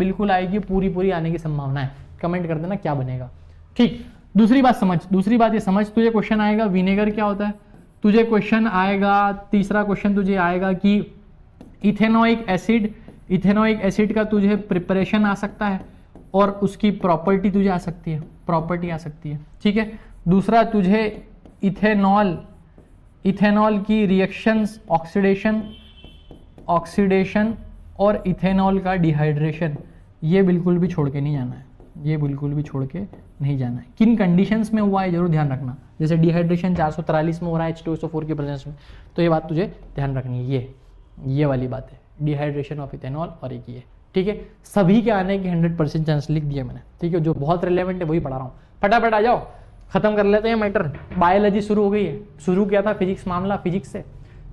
Speaker 1: पूरी आने की संभावना है। कमेंट कर देना क्या बनेगा, ठीक। दूसरी बात ये समझ, तुझे क्वेश्चन आएगा विनेगर क्या होता है, तुझे क्वेश्चन आएगा, तीसरा क्वेश्चन तुझे आएगा कि इथेनोइक एसिड का तुझे प्रिपरेशन आ सकता है और उसकी प्रॉपर्टी तुझे आ सकती है, ठीक है। दूसरा तुझे इथेनॉल की रिएक्शंस, ऑक्सीडेशन और इथेनॉल का डिहाइड्रेशन, ये बिल्कुल भी छोड़ के नहीं जाना है, किन कंडीशंस में हुआ है जरूर ध्यान रखना। जैसे डिहाइड्रेशन 443 में हो रहा है H2SO4 की प्रेजेंस में, तो ये बात तुझे ध्यान रखनी है, ये वाली बात है, डिहाइड्रेशन ऑफ इथेनॉल और एक ये, ठीक है। सभी के आने की 100% चांस लिख दिया मैंने, ठीक है। जो बहुत रिलेवेंट है वही पढ़ा रहा हूँ, फटाफट आ जाओ, खत्म कर लेते हैं मैटर। बायोलॉजी शुरू हो गई है, शुरू किया था फिजिक्स मामला, फिजिक्स से,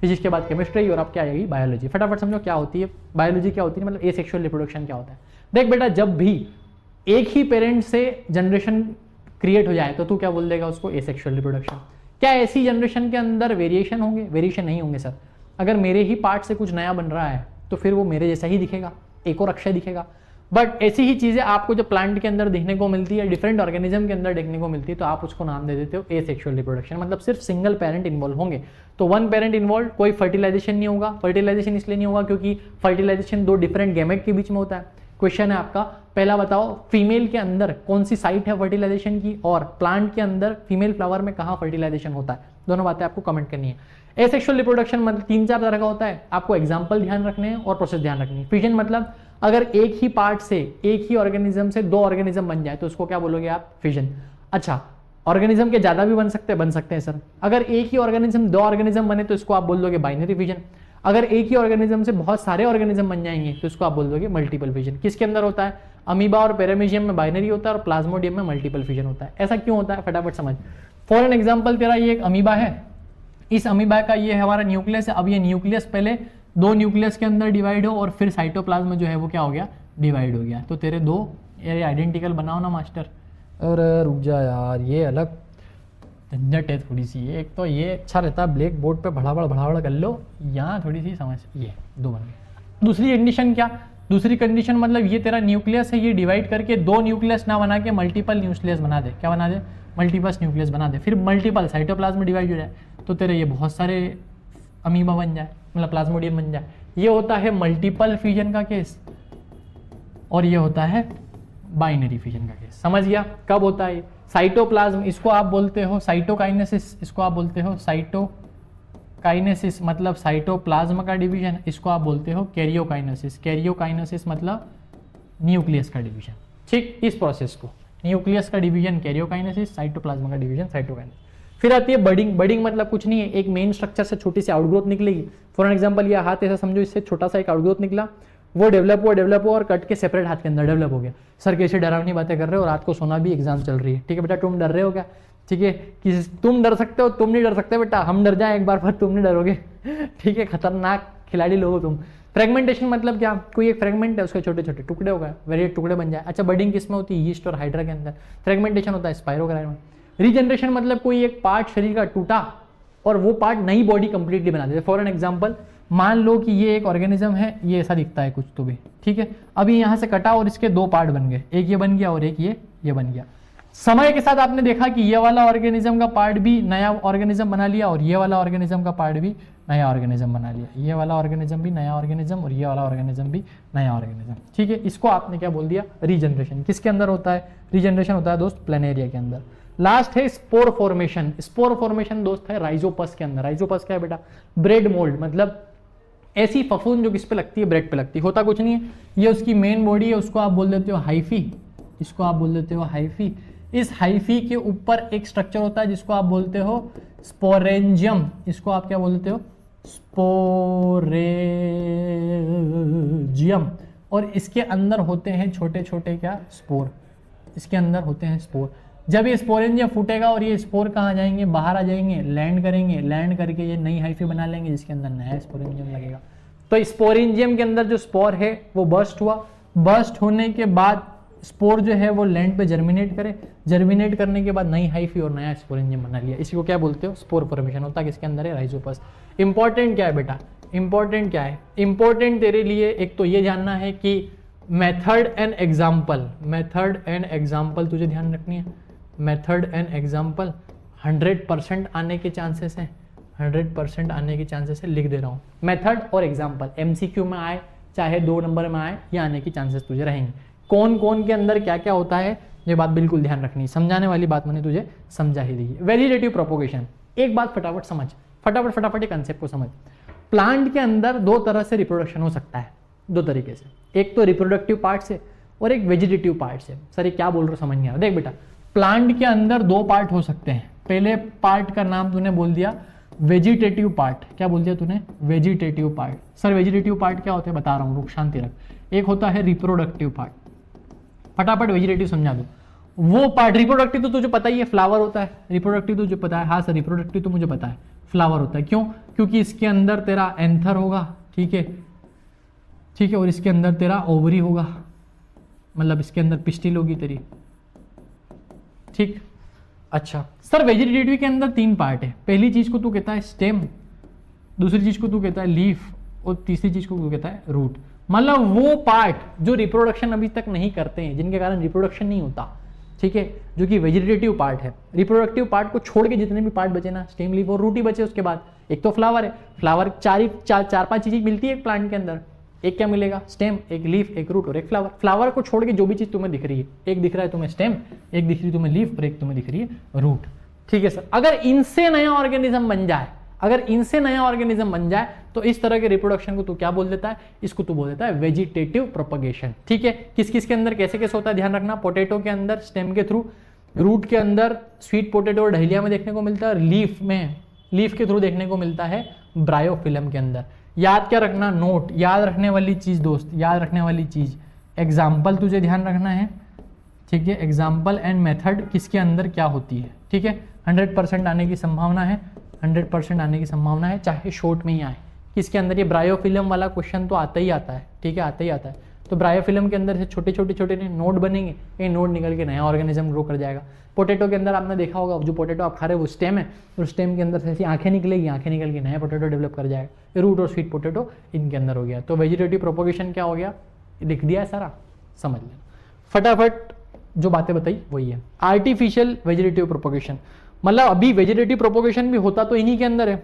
Speaker 1: फिजिक्स के बाद केमिस्ट्री और अब क्या आएगी बायोलॉजी। फटाफट समझो क्या होती है बायोलॉजी, क्या होती है मतलब एसेक्सुअल रिप्रोडक्शन क्या होता है। देख बेटा, जब भी एक ही पेरेंट से जनरेशन क्रिएट हो जाए तो तू क्या बोल देगा उसको, एसेक्सुअल रिप्रोडक्शन। क्या ऐसी जनरेशन के अंदर वेरिएशन होंगे? वेरिएशन नहीं होंगे सर। अगर मेरे ही पार्ट से कुछ नया बन रहा है तो फिर वो मेरे जैसा ही दिखेगा, एक और अक्षय दिखेगा। बट ऐसी ही चीजें आपको जो प्लांट के अंदर देखने को मिलती है, डिफरेंट ऑर्गेनिज्म के अंदर देखने को मिलती है, तो आप उसको नाम दे देते हो एसेक्सुअल रिप्रोडक्शन। मतलब सिर्फ सिंगल पेरेंट इन्वॉल्व होंगे, तो वन पेरेंट इन्वॉल्व, कोई फर्टिलाइजेशन नहीं होगा। फर्टिलाइजेशन इसलिए नहीं होगा क्योंकि फर्टिलाइजेशन दो डिफरेंट गैमेट के बीच में होता है। क्वेश्चन है आपका, पहला बताओ फीमेल के अंदर कौन सी साइट है फर्टिलाइजेशन की, और प्लांट के अंदर फीमेल फ्लावर में कहाँ फर्टिलाइजेशन होता है। दोनों बातें आपको कमेंट करनी है। एसेक्सुअल रिप्रोडक्शन मतलब 3-4 तरह का होता है, आपको एग्जाम्पल ध्यान रखने हैं और प्रोसेस ध्यान रखनी है। फिजन मतलब अगर एक ही पार्ट से, एक ही ऑर्गेनिज्म से दो ऑर्गेनिज्म बन जाए तो उसको क्या बोलोगे आप, फिजन। अच्छा, ऑर्गेनिज्म के ज्यादा भी बन सकते हैं सर। अगर एक ही ऑर्गेनिज्म दो ऑर्गेनिज्म बने तो इसको आप बोल दोगे बाइनरी फिजन। अगर एक ही ऑर्गेनिज्म से बहुत सारे ऑर्गेनिज्म बन जाएंगे तो इसको आप बोल दोगे मल्टीपल फिजन। किसके अंदर होता है, अमीबा और पैरामीशियम में बाइनरी होता है और प्लाज्मोडियम में मल्टीपल फिजन होता है। ऐसा क्यों होता है फटाफट समझ। फॉर एन एग्जाम्पल, तेरा ये एक अमीबा है, इस अमीबा का ये हमारा न्यूक्लियस है। अब ये न्यूक्लियस पहले दो न्यूक्लियस के अंदर डिवाइड हो और फिर साइटोप्लाज्म जो है वो क्या हो गया, डिवाइड हो गया। तो तेरे दो ये आइडेंटिकल बनाओ ना मास्टर। अरे रुक जा यार, ये अलग झंझट है थोड़ी सी। एक तो ये अच्छा रहता है ब्लैक बोर्ड पे भड़ाभड़ कर लो, यहाँ थोड़ी सी समझ, ये दो बन गए। दूसरी कंडीशन क्या, दूसरी कंडीशन मतलब ये तेरा न्यूक्लियस है, ये डिवाइड करके दो न्यूक्लियस ना बना के मल्टीपल न्यूक्लियस बना दे। क्या बना दे, मल्टीपल न्यूक्लियस बना दे। फिर मल्टीपल साइटोप्लाज्म डिवाइड हो जाए तो तेरे ये बहुत सारे अमीबा बन जाए, मतलब प्लाज्मोडियम बन जाए। ये होता है मल्टीपल फ्यूजन का केस और ये होता है बाइनरी फ्यूजन का केस। समझ गया कब होता है साइटोप्लाज्म, इसको आप बोलते हो साइटोकाइनेसिस, इसको आप बोलते हो साइटोकाइनेसिस मतलब साइटोप्लाज्म का डिवीजन, इसको आप बोलते हो कैरियोकाइनेसिस। कैरियोकाइनेसिस मतलब न्यूक्लियस का डिवीजन। ठीक, इस प्रोसेस को न्यूक्लियस का डिवीजन कैरियोकाइनेसिस, साइटोप्लाज्म का डिवीजन साइटोकाइनेसिस। फिर आती है बडिंग। बडिंग मतलब कुछ नहीं है, एक मेन स्ट्रक्चर से छोटी सी आउटग्रोथ निकलेगी। फॉर एग्जांपल ये हाथ ऐसा समझो, इससे छोटा सा एक आउटग्रोथ निकला, वो डेवलप हुआ और कट के सेपरेट हाथ के अंदर डेवलप हो गया। सर कैसे डरावनी बातें कर रहे हो, रात को सोना भी एग्जाम चल रही है। ठीक है बेटा, तुम डर रहे हो क्या, ठीक है कि तुम डर सकते हो, तुम नहीं डर सकते बेटा, हम डर जाए एक बार पर तुम नहीं डरोगे। ठीक है, खतरनाक खिलाड़ी लोग हो तुम। फ्रेगमेंटेशन मतलब क्या, कोई एक फ्रेगमेंट है उसके छोटे छोटे टुकड़े हो गए, वेरिएट टुकड़े बन जाए। अच्छा, बडिंग किस में होती है, यीस्ट और हाइड्रा के अंदर। फ्रेगमेंटेशन होता है स्पाइरोकाइरा में। रीजनरेशन मतलब कोई एक पार्ट शरीर का टूटा और वो पार्ट नई बॉडी कंप्लीटली बना देते। फॉर एन एग्जांपल, मान लो कि ये एक ऑर्गेनिज्म है, ये ऐसा दिखता है कुछ तो भी, ठीक है। अभी यहाँ से कटा और इसके दो पार्ट बन गए, एक ये बन गया और एक ये बन गया। समय के साथ आपने देखा कि ये वाला ऑर्गेनिज्म का पार्ट भी नया ऑर्गेनिज्म बना लिया और ये वाला ऑर्गेनिज्म का पार्ट भी नया ऑर्गेनिज्म बना लिया। ये वाला ऑर्गेनिज्म भी नया ऑर्गेनिज्म और ये वाला ऑर्गेनिज्म भी नया ऑर्गेनिज्म। ठीक है, इसको आपने क्या बोल दिया, रीजनरेशन। किसके अंदर होता है रीजनरेशन, होता है दोस्त प्लेनेरिया के अंदर। लास्ट है स्पोर फॉर्मेशन। स्पोर फॉर्मेशन दोस्त है राइजोपस के अंदर। राइजोपस क्या है बेटा, ब्रेड मोल्ड मतलब ऐसी फफूंद जो किस पे लगती है, ब्रेड पे लगती है। होता कुछ नहीं है, ये उसकी मेन बॉडी है, उसको आप बोल देते हो हाइफी, इसको आप बोल देते हो हाइफी। इस हाइफी के ऊपर एक स्ट्रक्चर होता है जिसको आप बोलते हो स्पोरेंजियम, इसको आप क्या बोलते हो, स्पोरेंजियम। और इसके अंदर होते हैं छोटे छोटे क्या, स्पोर, इसके अंदर होते हैं स्पोर। जब ये स्पोरेंजियम फूटेगा और ये स्पोर कहाँ जाएंगे, बाहर आ जाएंगे, लैंड करेंगे, लैंड करके ये नई हाइफी बना लेंगे जिसके अंदर नया स्पोरेंजियम लगेगा। तो स्पोरेंजियम के अंदर जो स्पोर है वो बर्स्ट हुआ, बर्स्ट होने के बाद स्पोर जो है वो लैंड पे जर्मिनेट करे, जर्मिनेट करने के बाद नई हाइफी और नया स्पोरेंजियम बना लिया। इसी को क्या बोलते हो, स्पोर फॉर्मेशन होता है किसके अंदर है, राइजोपस। इंपॉर्टेंट क्या है बेटा, इंपॉर्टेंट क्या है, इंपॉर्टेंट तेरे लिए एक तो ये जानना है कि method and example, method and example तुझे ध्यान रखनी है। मेथड एंड एग्जाम्पल 100% आने के चांसेस हैं, 100% आने के चांसेस है, लिख दे रहा हूँ। मेथड और एग्जाम्पल MCQ में आए चाहे 2 नंबर में आए, ये आने की चांसेस तुझे रहेंगे। कौन कौन के अंदर क्या क्या होता है ये बात बिल्कुल ध्यान रखनी, समझाने वाली बात मैंने तुझे समझा ही दी है। वेजिटेटिव प्रोपोगेशन, एक बात फटाफट समझ, फटाफट ये कंसेप्ट को समझ। प्लांट के अंदर 2 तरह से रिप्रोडक्शन हो सकता है, 2 तरीके से, एक तो रिप्रोडक्टिव पार्ट से और एक वेजिटेटिव पार्ट से। सर ये क्या बोल रहे हो समझ नहीं आ रहा। देख बेटा, प्लांट के अंदर 2 पार्ट हो सकते हैं। पहले पार्ट का नाम तूने बोल दिया वेजिटेटिव पार्ट, क्या बोल दिया तूने, vegetative part. Sir vegetative part क्या होता है बता रहा हूँ, रुक शांति रख। एक होता है रिप्रोडक्टिव पार्ट, फटाफट वेजिटेटिव समझा दो। वो पार्ट रिप्रोडक्टिव तो तुझे पता ही है, फ्लावर होता है। रिप्रोडक्टिव तुझे पता है, हाँ सर रिप्रोडक्टिव तो मुझे पता है, फ्लावर होता है। क्यों, क्योंकि इसके अंदर तेरा एंथर होगा, ठीक है, ठीक है, और इसके अंदर तेरा ओवरी होगा, मतलब इसके अंदर पिस्टिल होगी तेरी, ठीक। अच्छा सर वेजिटेटिव के अंदर 3 पार्ट है। पहली चीज को तू कहता है स्टेम, दूसरी चीज को तू कहता है लीफ, और तीसरी चीज को तू कहता है रूट। मतलब वो पार्ट जो रिप्रोडक्शन अभी तक नहीं करते हैं, जिनके कारण रिप्रोडक्शन नहीं होता, ठीक है, जो कि वेजिटेटिव पार्ट है। रिप्रोडक्टिव पार्ट को छोड़ के जितने भी पार्ट बचे ना, स्टेम, लीफ और रूट ही बचे। उसके बाद एक तो फ्लावर है, फ्लावर 4-5 चीजें मिलती है एक प्लांट के अंदर। एक क्या मिलेगा, स्टेम, एक लीफ, एक रूट और एक फ्लावर। फ्लावर को छोड़ के जो भी चीज तुम्हें दिख रही है, एक दिख रहा है तुम्हें स्टेम, एक दिख रही है तुम्हें लीफ और एक तुम्हें दिख रही है रूट, ठीक है सर। अगर इनसे नया ऑर्गेनिज्म बन जाए, अगर इनसे नया ऑर्गेनिज्म बन जाए तो इस तरह के रिप्रोडक्शन को तू क्या बोल देता है, इसको तू बोल देता है वेजिटेटिव प्रोपगेशन, ठीक है। किस किस के अंदर कैसे कैसे होता है ध्यान रखना। पोटैटो के अंदर स्टेम के थ्रू, रूट के अंदर स्वीट पोटैटो और डहलिया में देखने को मिलता है, और लीफ में, लीफ के थ्रू देखने को मिलता है ब्रायोफिलम के अंदर। याद क्या रखना, नोट, याद रखने वाली चीज दोस्त, याद रखने वाली चीज, एग्जाम्पल तुझे ध्यान रखना है, ठीक है। एग्जाम्पल एंड मेथड किसके अंदर क्या होती है, ठीक है। 100% आने की संभावना है, 100% आने की संभावना है, चाहे शॉर्ट में ही आए। किसके अंदर, ये ब्रायोफिलम वाला क्वेश्चन तो आता ही आता है, ठीक है, आता ही आता है। तो ब्रायोफिलम के अंदर से छोटे छोटे नोड बनेंगे, ये नोड निकल के नया ऑर्गेनिज्म ग्रो कर जाएगा। पोटैटो के अंदर आपने देखा होगा, जो पोटैटो आप खा रहे हो वो स्टेम है, और स्टेम के अंदर से ऐसी आंखें निकलेगी, आंखें निकल के नया पोटैटो डेवलप कर जाएगा। रूट और स्वीट पोटैटो इनके अंदर हो गया। तो वेजिटेटिव प्रोपोगेशन क्या हो गया, लिख दिया है सारा, समझ लेना फटाफट। जो बातें बताई वही है। आर्टिफिशियल वेजिटेटिव प्रोपोगेशन, मतलब अभी वेजिटेटिव प्रोपोगेशन भी होता तो इन्हीं के अंदर है,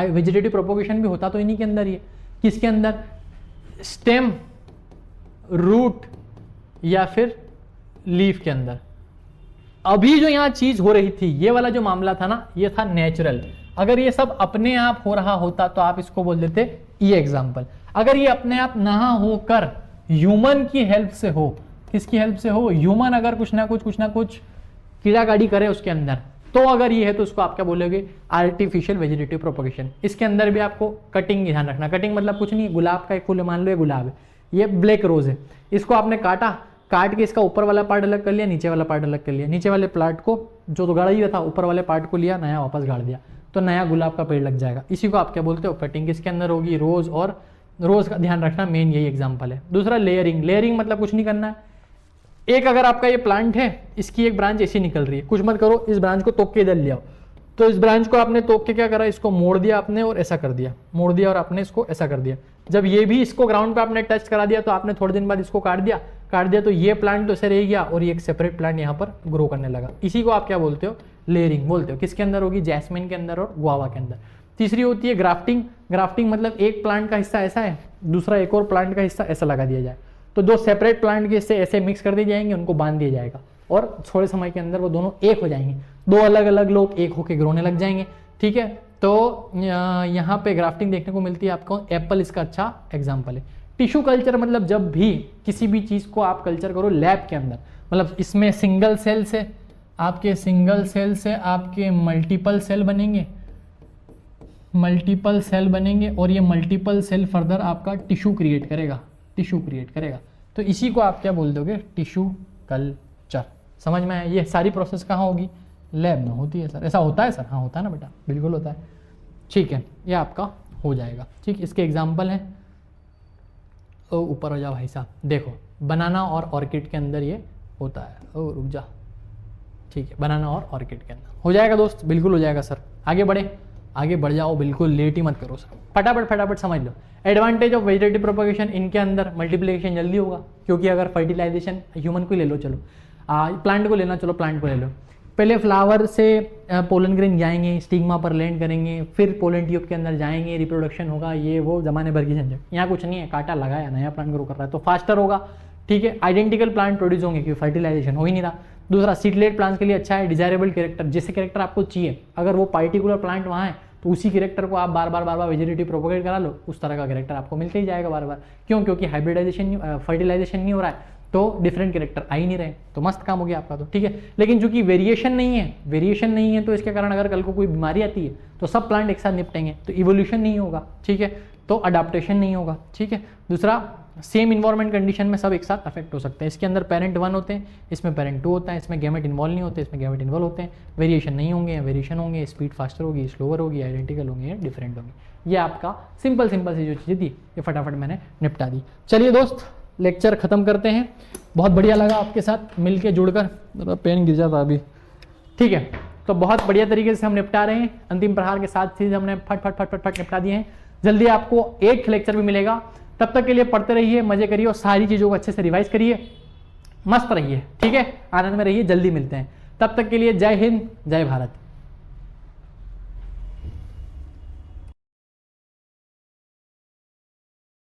Speaker 1: वेजिटेटिव प्रोपोगेशन भी होता तो इन्हीं के अंदर ही है। किसके अंदर, स्टेम, रूट या फिर लीफ के अंदर। अभी जो यहां चीज हो रही थी, ये वाला जो मामला था ना, ये था नेचुरल। अगर ये सब अपने आप हो रहा होता तो आप इसको बोल देते ये एग्जाम्पल। अगर ये अपने आप ना होकर ह्यूमन की हेल्प से हो, किसकी हेल्प से हो, ह्यूमन अगर कुछ ना कुछ कीड़ागाड़ी करे उसके अंदर, तो अगर ये है तो उसको आप क्या बोलोगे, आर्टिफिशियल वेजिटेटिव प्रोपोगेशन। इसके अंदर भी आपको कटिंग ध्यान रखना। कटिंग मतलब कुछ नहीं, गुलाब का एक फूल मान लो, ये गुलाब है, ये ब्लैक रोज है, इसको आपने काट के इसका ऊपर वाला पार्ट अलग कर लिया, नीचे वाला पार्ट अलग कर लिया। नीचे वाले प्लांट को जो तो गाड़ा ही था, ऊपर वाले पार्ट को लिया, नया वापस गाड़ दिया, तो नया गुलाब का पेड़ लग जाएगा। इसी को आप क्या बोलते हो, कटिंग। किसके अंदर होगी, रोज, और रोज का ध्यान रखना, मेन यही एग्जाम्पल है। दूसरा लेयरिंग। लेयरिंग मतलब कुछ नहीं करना है, एक अगर आपका ये प्लांट है, इसकी एक ब्रांच ऐसी निकल रही है, कुछ मत करो, इस ब्रांच को तोड़ के इधर ले आओ। तो इस ब्रांच को आपने तोड़ के क्या करा, इसको मोड़ दिया आपने और ऐसा कर दिया, मोड़ दिया और आपने इसको ऐसा कर दिया। जब ये भी इसको ग्राउंड पे आपने टच करा दिया, तो आपने थोड़े दिन बाद इसको काट दिया, तो ये प्लांट तो ऐसे रह गया और ये एक सेपरेट प्लांट यहाँ पर ग्रो करने लगा। इसी को आप क्या बोलते हो, लेयरिंग बोलते हो। किसके अंदर होगी, जैस्मिन के अंदर और गुआवा के अंदर। तीसरी होती है ग्राफ्टिंग। ग्राफ्टिंग मतलब एक प्लांट का हिस्सा ऐसा है, दूसरा एक और प्लांट का हिस्सा ऐसा लगा दिया जाए, तो 2 सेपरेट प्लांट के हिस्से ऐसे मिक्स कर दिए जाएंगे, उनको बांध दिया जाएगा और थोड़े समय के अंदर वो दोनों एक हो जाएंगे, 2 अलग अलग लोग एक होके ग्रोने लग जाएंगे, ठीक है। तो यहाँ पे ग्राफ्टिंग देखने को मिलती है आपको। एप्पल इसका अच्छा एग्जाम्पल है। टिश्यू कल्चर मतलब जब भी किसी भी चीज़ को आप कल्चर करो लैब के अंदर, मतलब इसमें सिंगल सेल से आपके मल्टीपल सेल बनेंगे, और ये मल्टीपल सेल फर्दर आपका टिश्यू क्रिएट करेगा। तो इसी को आप क्या बोल दोगे, टिश्यू कल्चर। समझ में आया? ये सारी प्रोसेस कहाँ होगी? लैब में होती है सर। ऐसा होता है सर? हाँ होता है ना बेटा, बिल्कुल होता है। ठीक है, ये आपका हो जाएगा। ठीक, इसके एग्जाम्पल हैं, ओ ऊपर हो जाओ भाई साहब, देखो बनाना और ऑर्किड के अंदर ये होता है। ओ रुक जा, ठीक है, बनाना और ऑर्किड के अंदर हो जाएगा दोस्त, बिल्कुल हो जाएगा सर। आगे बढ़े, आगे बढ़ जाओ, बिल्कुल लेट ही मत करो सर, फटाफट फटाफट समझ लो। एडवांटेज ऑफ वेजिटेटिव प्रोपगेशन, इनके अंदर मल्टीप्लिकेशन जल्दी होगा, क्योंकि अगर फर्टिलाइजेशन ह्यूमन को ले लो, चलो प्लांट को लेना, चलो प्लांट को ले लो, पहले फ्लावर से पोलन ग्रेन जाएंगे, स्टिग्मा पर लैंड करेंगे, फिर पोलन ट्यूब के अंदर जाएंगे, रिप्रोडक्शन होगा, ये वो जमाने भर की झंझट। यहाँ कुछ नहीं है, काटा लगाया, नया प्लांट ग्रो कर रहा है, तो फास्टर होगा। ठीक है, आइडेंटिकल प्लांट प्रोड्यूस होंगे क्योंकि फर्टिलाइजेशन हो ही नहीं रहा। दूसरा, सीडलेट प्लांट्स के लिए अच्छा है, डिजायरेबल कैरेक्टर, जैसे कैरेक्टर आपको चाहिए, अगर वो पार्टिकुलर प्लांट वहाँ है तो उसी कैरेक्टर को आप बार बार वेजिटेटिव प्रोपोगेट करा लो, उस तरह का कैरेक्टर आपको मिलते ही जाएगा बार बार। क्यों? क्योंकि हाइब्रिडाइजेशन, फर्टिलाइजेशन नहीं हो रहा है, तो डिफरेंट कैरेक्टर आ ही नहीं रहे, तो मस्त काम हो गया आपका। तो ठीक है, लेकिन चूंकि वेरिएशन नहीं है, तो इसके कारण अगर कल को कोई बीमारी आती है तो सब प्लांट एक साथ निपटेंगे, तो इवोल्यूशन नहीं होगा। ठीक है, तो अडाप्टेशन नहीं होगा। ठीक है, दूसरा, सेम इन्वायरमेंट कंडीशन में सब एक साथ अफेक्ट हो सकते हैं। इसके अंदर पेरेंट 1 होते हैं, इसमें पेरेंट 2 होता है, इसमें गैमेट इन्वॉल्व नहीं होते, इसमें गैमेट इन्वॉल्व होते हैं। वेरिएशन नहीं होंगे, वेरिएशन होंगे, स्पीड फास्टर होगी, स्लोअर होगी, आइडेंटिकल होंगे, डिफरेंट होंगे। ये आपका सिंपल सी जो चीज़ें थी ये फटाफट मैंने निपटा दी। चलिए दोस्त, लेक्चर खत्म करते हैं। बहुत बढ़िया लगा आपके साथ मिलके जुड़कर, मेरा पेन गिर जाता अभी। ठीक है, तो बहुत बढ़िया तरीके से हम निपटा रहे हैं, अंतिम प्रहार के साथ चीज हमने फट फट फट फट फट निपटा दिए हैं। जल्दी आपको 8th लेक्चर भी मिलेगा, तब तक के लिए पढ़ते रहिए, मजे करिए और सारी चीजों को अच्छे से रिवाइज करिए, मस्त रहिए। ठीक है, आनंद में रहिए, जल्दी मिलते हैं, तब तक के लिए जय हिंद, जय भारत।